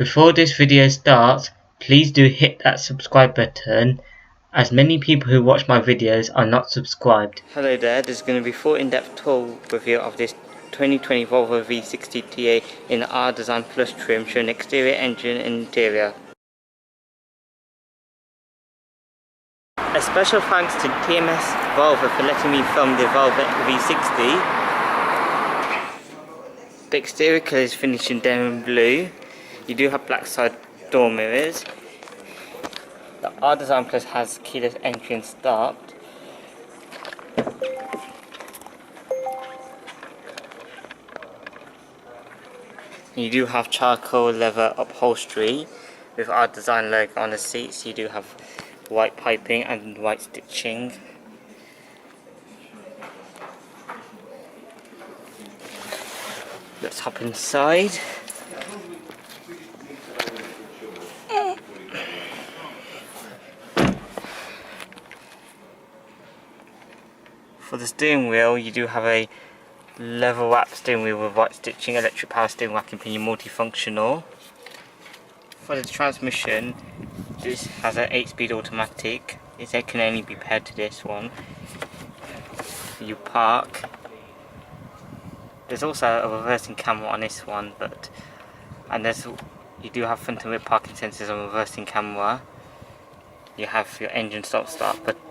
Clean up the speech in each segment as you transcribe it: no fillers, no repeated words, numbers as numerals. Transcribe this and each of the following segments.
Before this video starts, please do hit that subscribe button, as many people who watch my videos are not subscribed. Hello there, this is going to be a full in-depth tour review of this 2020 Volvo V60 T8 in the R Design Plus trim, showing exterior, engine and interior. A special thanks to TMS Volvo for letting me film the Volvo V60. The exterior colour is finished in Denim Blue. You do have black side door mirrors. The R Design Plus has keyless entry and start. You do have charcoal leather upholstery with R Design logo on the seats. You do have white piping and white stitching. Let's hop inside. For the steering wheel, you do have a leather wrap steering wheel with white stitching, electric power steering rack and pinion, multifunctional. For the transmission, this has an 8-speed automatic. It can only be paired to this one. You park. There's also a reversing camera on this one, you do have front and rear parking sensors on reversing camera. You have your engine stop-start button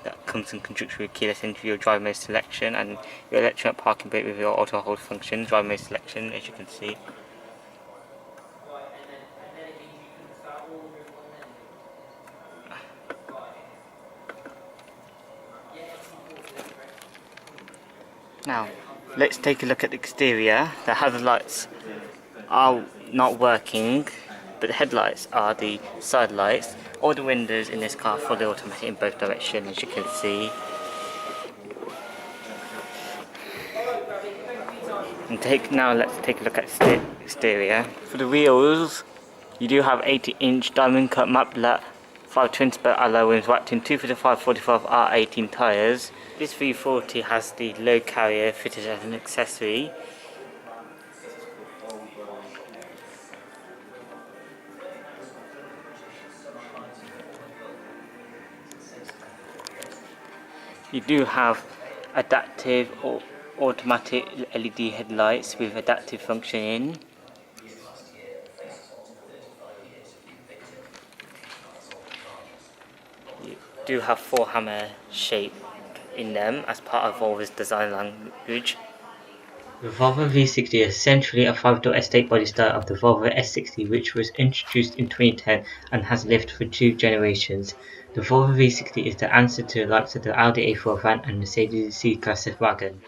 that comes in conjunction with keyless entry, your drive mode selection, and your electronic parking brake with your auto hold function, drive mode selection, as you can see. Now, let's take a look at the exterior. The hazard lights are not working, but the headlights are the side lights. All the windows in this car are fully automatic in both directions, as you can see. Now let's take a look at the exterior. For the wheels, you do have 80-inch diamond cut matte black 520 alloy rims wrapped in 255/45 R18 tyres. This V40 has the load carrier fitted as an accessory. You do have adaptive or automatic LED headlights with adaptive functioning. You do have 4 hammer shape in them as part of Volvo's design language. The Volvo V60 is essentially a 5-door estate body style of the Volvo S60, which was introduced in 2010 and has lived for 2 generations. The Volvo V60 is the answer to the likes of the Audi A4 van and Mercedes C-Class wagon.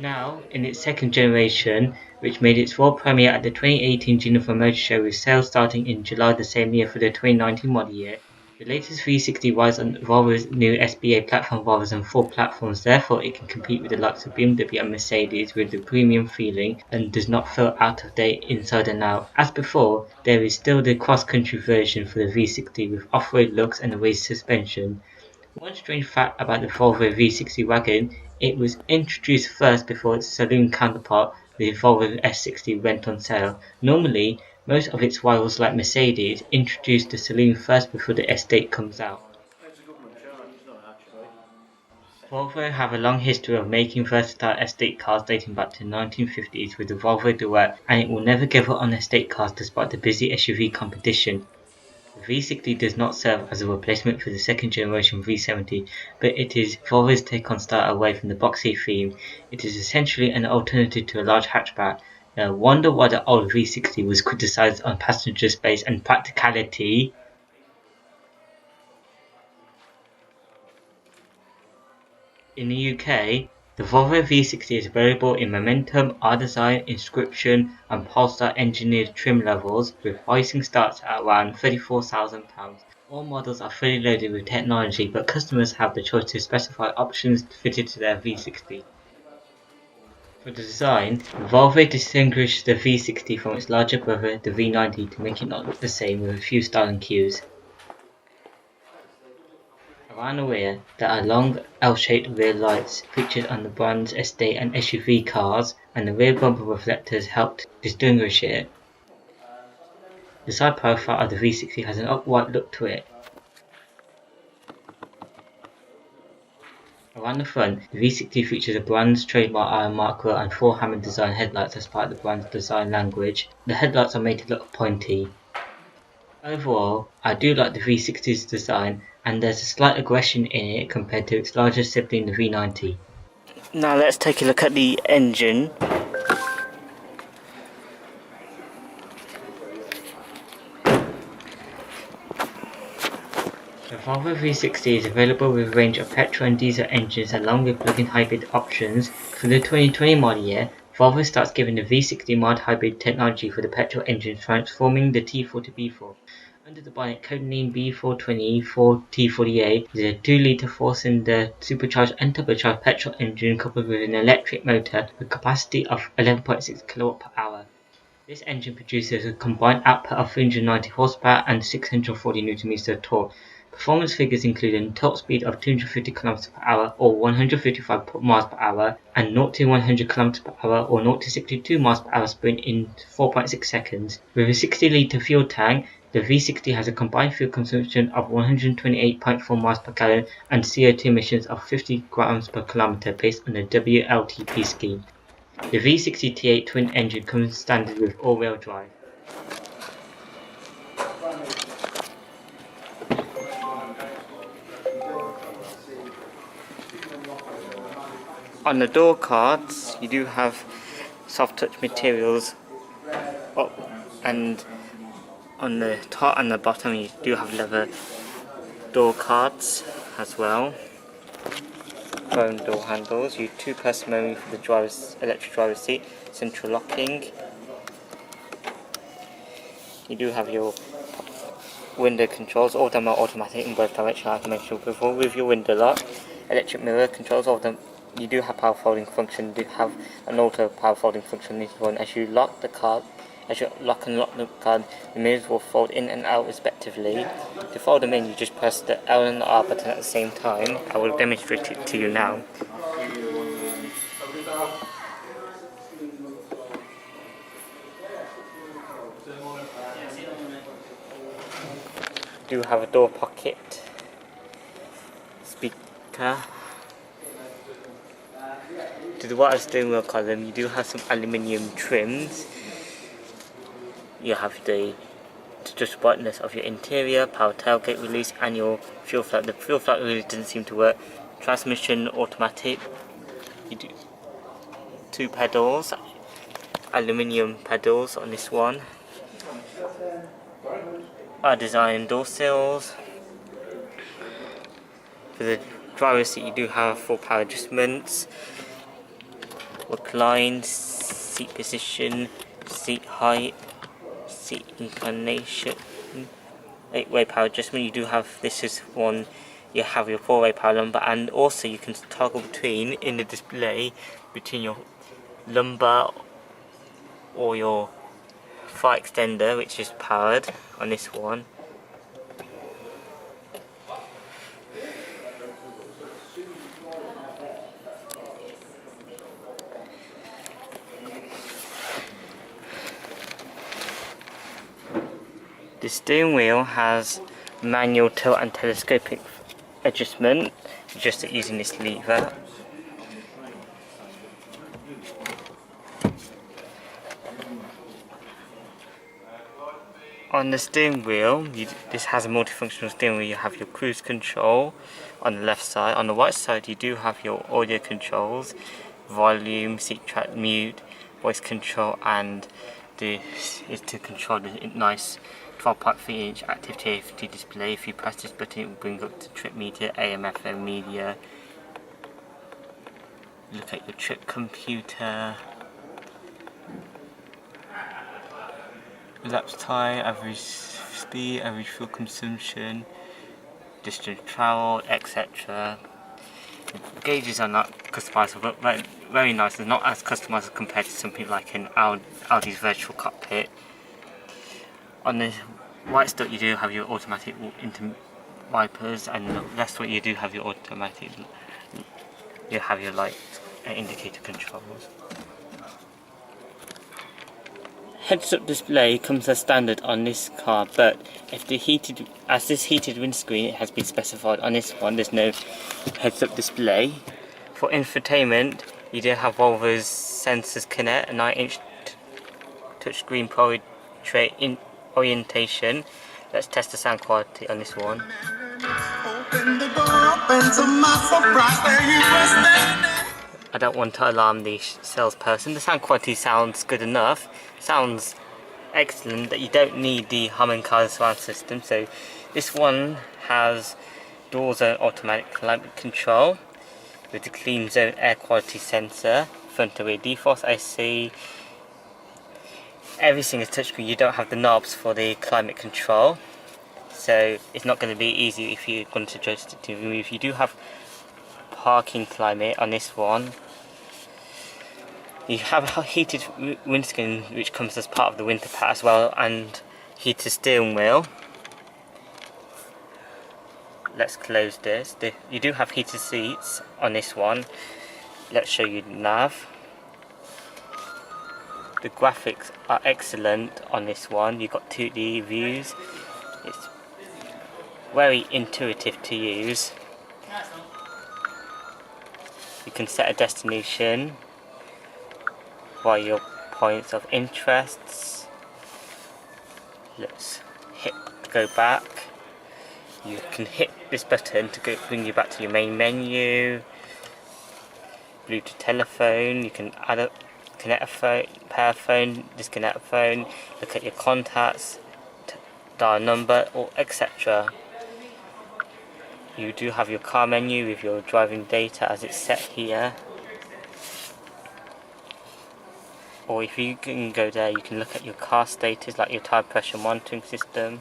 Now, in its 2nd generation, which made its world premiere at the 2018 Geneva Motor Show with sales starting in July the same year for the 2019 model year, the latest V60 rides on Volvo's new SBA platform rather than 4 platforms, therefore it can compete with the likes of BMW and Mercedes with the premium feeling and does not feel out of date inside and out. As before, there is still the cross-country version for the V60 with off-road looks and a raised suspension. One strange fact about the Volvo V60 wagon, it was introduced first before its saloon counterpart, the Volvo S60, went on sale. Normally, most of its rivals like Mercedes introduce the saloon first before the estate comes out. Volvo have a long history of making versatile estate cars dating back to the 1950s with the Volvo Duet, and it will never give up on estate cars despite the busy SUV competition. The V60 does not serve as a replacement for the 2nd generation V70, but it is Volvo's take on style away from the boxy theme. It is essentially an alternative to a large hatchback. Now, wonder why the old V60 was criticized on passenger space and practicality. In the UK, the Volvo V60 is available in Momentum, R-Design, Inscription and Polestar engineered trim levels, with pricing starts at around £34,000. All models are fully loaded with technology, but customers have the choice to specify options fitted to their V60. For the design, Volvo distinguished the V60 from its larger brother, the V90, to make it not look the same with a few styling cues. Around the rear, there are long L-shaped rear lights featured on the brand's estate and SUV cars, and the rear bumper reflectors helped distinguish it. The side profile of the V60 has an upright look to it. Around the front, the V60 features the brand's trademark iron macro and 4 Hammond design headlights as part of the brand's design language. The headlights are made to look pointy. Overall, I do like the V60's design, and there's a slight aggression in it compared to its larger sibling, the V90. Now let's take a look at the engine. The Volvo V60 is available with a range of petrol and diesel engines along with plug-in hybrid options. For the 2020 model year, Volvo starts giving the V60 mild hybrid technology for the petrol engine, transforming the T4 to B4. Under the bonnet, codenamed B420 T48, is a 2-litre 4-cylinder supercharged and turbocharged petrol engine coupled with an electric motor with a capacity of 11.6 kWh. This engine produces a combined output of 390 horsepower and 640 Nm of torque. Performance figures include a top speed of 250 km/h or 155 mph and 0 to 100 km/h or 0 to 62 mph sprint in 4.6 seconds. With a 60-litre fuel tank, the V60 has a combined fuel consumption of 128.4 miles per gallon and CO2 emissions of 50 grams per kilometre based on the WLTP scheme. The V60 T8 twin engine comes standard with all-wheel drive. On the door cards, you do have soft touch materials and on the top and the bottom you do have leather door cards as well. Chrome door handles, you 2-person memory for the electric driver's seat, central locking. You do have your window controls, all of them are automatic in both directions, like I mentioned before, with your window lock. Electric mirror controls, all of them. You do have power folding function, you do have an auto power folding function in this one. As you lock and lock the card, the mirrors will fold in and out respectively. To fold them in, you just press the L and the R button at the same time. I will demonstrate it to you now. You do have a door pocket, speaker. To the water steering wheel column, you do have some aluminium trims. You have the adjustable brightness of your interior, power tailgate release, and your fuel float. The fuel float really doesn't seem to work. Transmission automatic. You do 2 pedals, aluminium pedals on this one. Our design door sills. For the driver's seat, you do have 4 power adjustments. Recline, seat position, seat height, seat inclination, 8-way power adjustment. You do have, this is one, you have your 4-way power lumbar, and also you can toggle between, in the display, between your lumbar or your thigh extender, which is powered on this one. The steering wheel has manual tilt and telescopic adjustment, just using this lever. On the steering wheel, this has a multifunctional steering wheel. You have your cruise control on the left side. On the right side, you do have your audio controls, volume, seat track, mute, voice control, and this is to control the nice 12.3-inch active TFT display. If you press this button, it will bring up the trip meter, AM, FM media. Look at your trip computer, elapsed time, average speed, average fuel consumption, distance travel, etc. The gauges are not customizable, but very nice. They're not as customizable compared to something like an Audi's virtual cockpit. On the right stuff, you do have your automatic wipers, and that's what you do have your automatic. You have your light indicator controls. Heads-up display comes as standard on this car, but if as this heated windscreen, it has been specified on this one, there's no heads-up display. For infotainment, you do have Volvo's Sensus Connect, a 9-inch touchscreen portrait orientation. Let's test the sound quality on this one. I don't want to alarm the salesperson. The sound quality sounds good enough. Sounds excellent that you don't need the Harman Kardon surround system. So this one has dual zone automatic climate control with the clean zone air quality sensor, front and rear defrost IC. Everything is touchscreen. You don't have the knobs for the climate control, so it's not going to be easy if you're going to adjust it to remove. You do have parking climate on this one. You have a heated windscreen which comes as part of the winter pack as well, and heated steering wheel. Let's close this. You do have heated seats on this one. Let's show you the nav. The graphics are excellent on this one. You've got 2D views. It's very intuitive to use. You can set a destination by your points of interests. Let's go back. You can hit this button to bring you back to your main menu. Bluetooth telephone. You can add a connect a phone, pair a phone, disconnect a phone, look at your contacts, dial number, or etc. You do have your car menu with your driving data as it's set here. Or if you can go there, you can look at your car status, like your tire pressure monitoring system.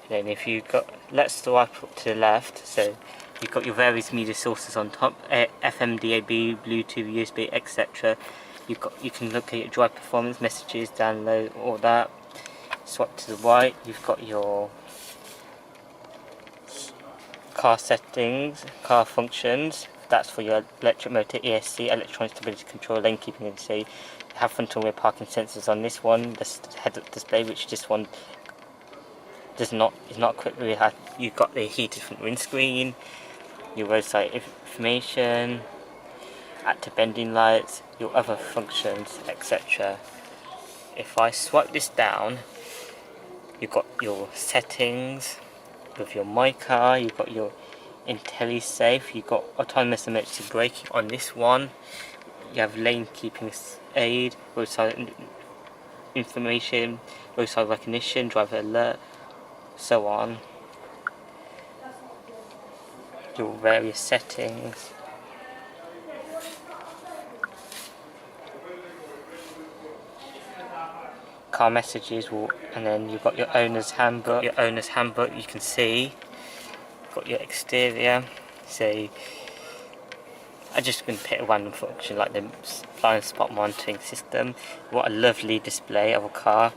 Then if you got, let's swipe up to the left, so you've got your various media sources on top, FM, DAB, Bluetooth, USB, etc. You can look at your drive performance, messages, download, all that. Swipe to the right, you've got your car settings, car functions. That's for your electric motor, ESC, electronic stability control, lane keeping and say. You have front and rear parking sensors on this one. This head-up display, which this one is not equipped with. You've got the heated front windscreen, your roadside information, active bending lights, your other functions, etc. If I swipe this down, you've got your settings with your My Car, you've got your IntelliSafe, you've got autonomous emergency braking on this one, you have lane keeping aid, roadside information, roadside recognition, driver alert, so on. Your various settings. Car messages, and then you've got your owner's handbook. You can see. Got your exterior. So I just going to pick a random function like the blind spot monitoring system. What a lovely display of a car.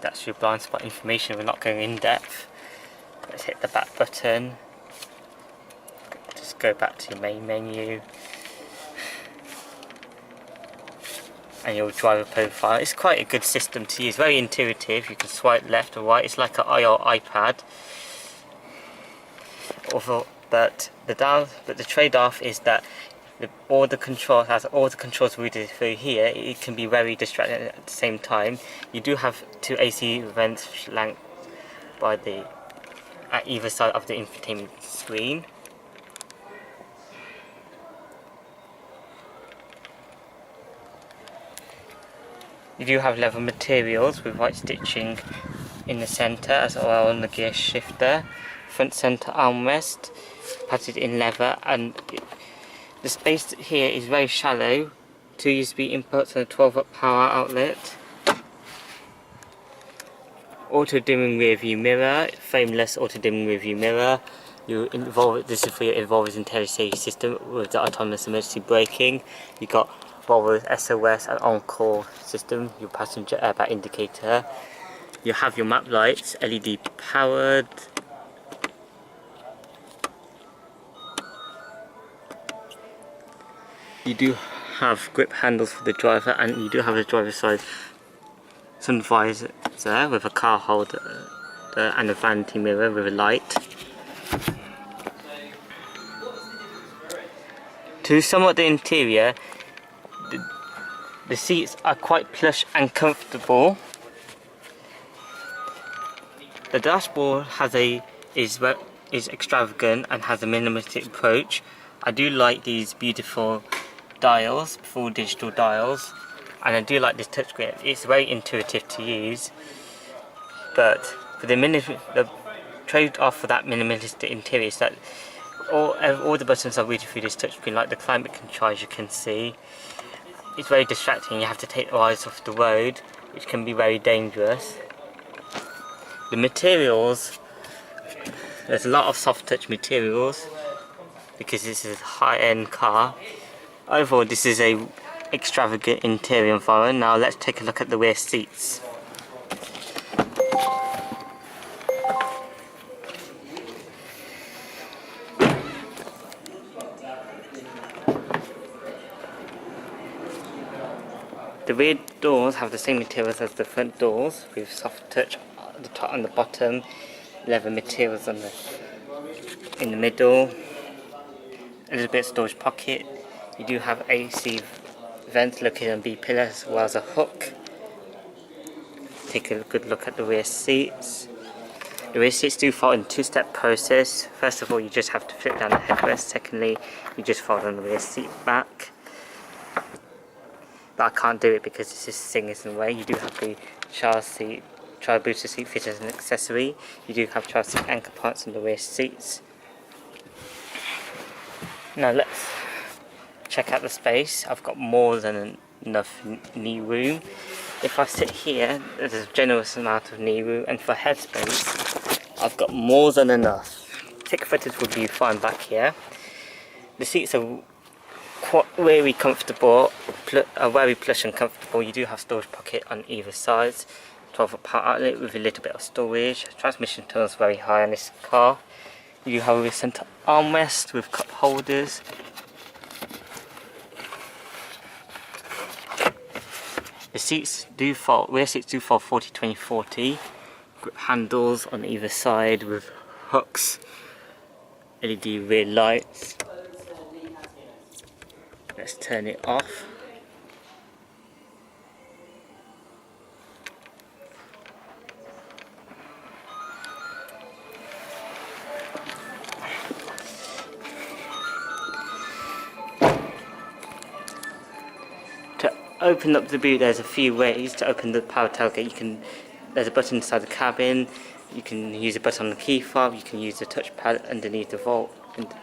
That's your blind spot information. We're not going in depth. Let's hit the back button. Just go back to your main menu. And your driver profile. It's quite a good system to use. Very intuitive. You can swipe left or right. It's like an iPad. But the trade-off is that all the controls routed through here. It can be very distracting at the same time. You do have two AC vents flanked by at either side of the infotainment screen. You do have leather materials with white stitching in the centre as well on the gear shifter. Front centre armrest padded in leather, and the space here is very shallow. 2 USB inputs and a 12-watt power outlet. Auto dimming rear view mirror, frameless auto dimming rear view mirror. This is for your involved interior safety system with the autonomous emergency braking. You got Volvo SOS and on-call system, your passenger airbag indicator. You have your map lights, LED powered. You do have grip handles for the driver, and you do have the driver's side sun visor with a car holder and a vanity mirror with a light. To sum up the interior, the seats are quite plush and comfortable. The dashboard is extravagant and has a minimalistic approach. I do like these beautiful dials, full digital dials, and I do like this touchscreen. It's very intuitive to use, but for the trade-off for that minimalistic interior is that all the buttons are reading through this touchscreen, like the climate control, as you can see. It's very distracting. You have to take your eyes off the road, which can be very dangerous. The materials, there's a lot of soft touch materials because this is a high-end car. Overall, this is a extravagant interior environment. Now let's take a look at the rear seats. The rear doors have the same materials as the front doors, with soft touch at the top and the bottom, leather materials in the middle, a little bit of storage pocket. You do have AC vents located on B pillars as well as a hook. Take a good look at the rear seats. The rear seats do follow in a two-step process. First of all, you just have to flip down the headrest. Secondly, you just fold on the rear seat back. But I can't do it because this thing is in the way. You do have the child booster seat fitted as an accessory. You do have child seat anchor points on the rear seats. Now let's check out the space. I've got more than enough knee room. If I sit here, there's a generous amount of knee room, and for headspace, I've got more than enough. Thick footage would be fine back here. The seats are very comfortable, very plush and comfortable. You do have storage pocket on either side, 12-volt power outlet with a little bit of storage. Transmission tone is very high on this car. You have a center armrest with cup holders. The seats do fold, rear seats do fold 40, 20, 40. Grip handles on either side with hooks, LED rear lights. Let's turn it off. To open up the boot, there's a few ways to open the power tailgate. There's a button inside the cabin. You can use a button on the key fob. You can use the touchpad underneath the vault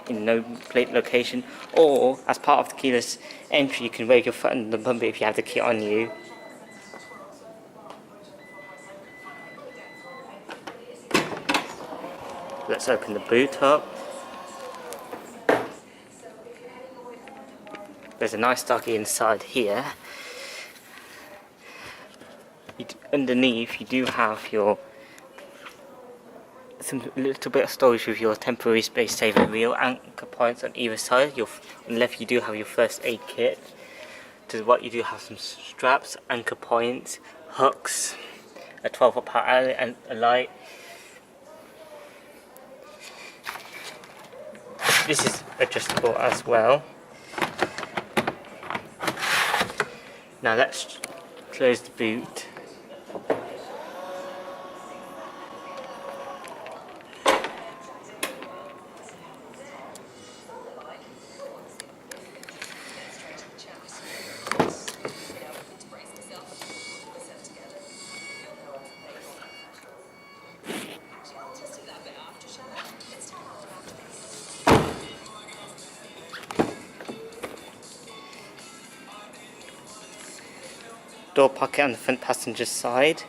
in no plate location, or as part of the keyless entry, you can raise your foot on the bumper if you have the key on you. Let's open the boot up. There's a nice doggy inside here. Underneath, you do have some little bit of storage with your temporary space saving wheel, anchor points on either side. On the left, you do have your first aid kit. To the right, you do have some straps, anchor points, hooks, a 12-volt power outlet, and a light. This is adjustable as well. Now let's close the boot. Door pocket on the front passenger side.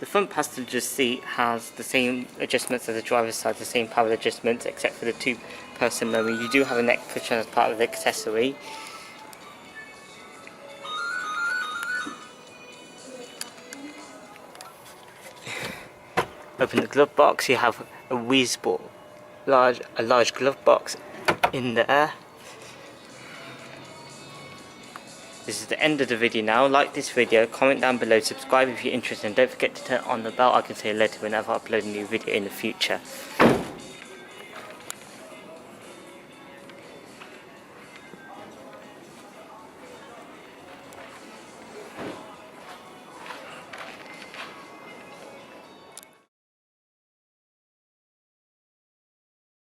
The front passenger seat has the same adjustments as the driver's side, the same power adjustments, except for the two-person memory. You do have a neck cushion as part of the accessory. Open the glove box, you have a Weezball, a large glove box in there. This is the end of the video now. Like this video, comment down below, subscribe if you're interested, and don't forget to turn on the bell icon so you're alerted whenever I upload a new video in the future.